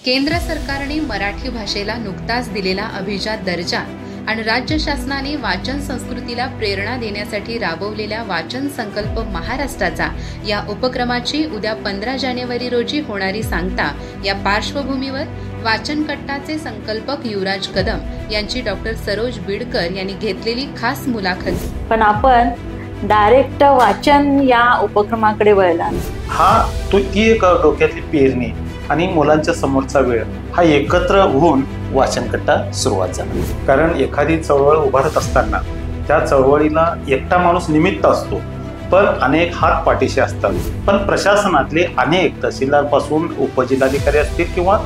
केंद्र सरकारने मराठी भाषेला नुकताच दिलेला अभिजात दर्जा आणि राज्य शासनाने वाचन संस्कृतीला प्रेरणा देण्यासाठी राबवलेल्या वाचन संकल्प महाराष्ट्राचा या उपक्रमाची उद्या 15 जानेवारी रोजी होणारी सांगता या पार्श्वभूमीवर वाचन कट्टाचे संकल्पक युवराज कदम यांची डॉक्टर सरोज बिडकर यांनी घेतलेली खास मुलाखत। पण आपण डायरेक्ट वाचन या उपक्रमाकडे वळला ती एक डोक्यातली पेरणी आणि मुलांच्या समोरचा वेळ हा एकत्र होऊन वाचनकट्टा सुरुवात झाला। कारण एखादी चळवळ उभारत असताना त्या चळवळीला एकटा माणूस निमित्त असतो, पण अनेक हात पाठीशी असतात। पण प्रशासनातले अनेक तहसीलदारपासून उपजिल्हाधिकारी असतील किंवा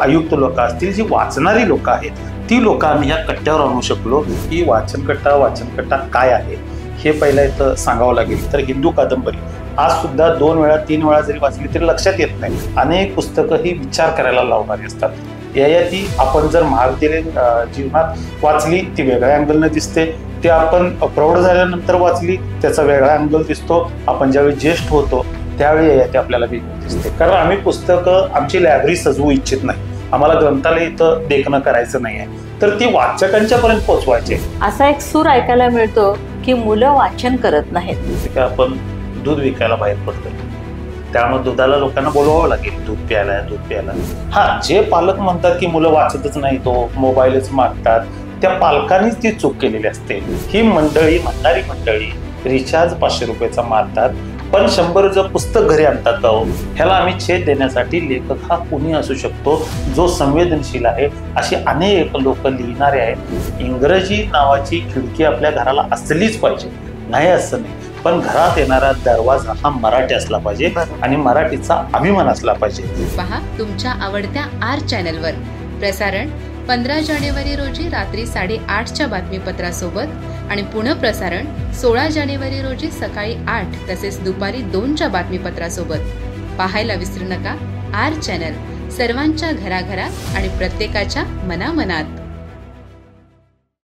आयुक्त लोक असतील, जी वाचणारी लोक आहेत, ती लोक आम्ही या कट्ट्यावर आणू शकलो। की वाचनकट्टा काय आहे हे पहिला इथं सांगावं लागेल। तर हिंदू कादंबरी आज सुद्धा 2 वेळा 3 वेळा जरी वाचली तरी लक्षात येत नाही। अनेक पुस्तकं ही विचार करायला लावणारी असतात। ती आपण जर महाविद्यालयीन जीवनात वाचली ती वेगळ्या अँगलनं दिसते, ते आपण प्रौढ झाल्यानंतर वाचली त्याचा वेगळा अँगल दिसतो, आपण ज्यावेळी ज्येष्ठ होतो त्यावेळी ते आपल्याला दिसते। कारण आम्ही पुस्तकं आमची लायब्ररी सजवू इच्छित नाही, आम्हाला ग्रंथालय इथं देखणं करायचं नाही आहे, तर ती वाचकांच्या पर्यंत पोहोचवायचे। असा एक सूर ऐकायला मिळतो की मुलं वाचन करत नाहीत। आपण दूध विकायला बाहेर पडतो, त्यामुळे दुधाला लोकांना बोलवावं लागेल दूध प्यायला। जे पालक म्हणतात की मुलं वाचतच नाही, तो मोबाईलच मागतात, त्या पालकांनीच ती चूक केलेली असते। ही म्हणणारी मंडळी रिचार्ज 500 रुपयाचा मारतात, पण 100 जर पुस्तक घरी आणतात ह्याला आम्ही छेद देण्यासाठी लेखक हा कुणी असू शकतो जो संवेदनशील आहे। अशी अनेक लोक लिहिणारे आहेत। इंग्रजी नावाची खिडकी आपल्या घराला असलीच पाहिजे, नाही असं नाही, पण घरात येणारा दरवाजा हा मराठी असला पाहिजे आणि मराठीचा अभिमान असला पाहिजे। पहा तुमच्या आवडत्या आर चॅनलवर प्रसारण 15 जानेवारी रोजी रात्री 8:30च्या बातमीपत्रासोबत आणि पुनःप्रसारण 16 जानेवारी रोजी सकाळी 8 तसेच दुपारी 2च्या बातमीपत्रासोबत। पाहायला विसरू नका आर चॅनल, सर्वांच्या घराघरात आणि प्रत्येकाच्या मनामनात।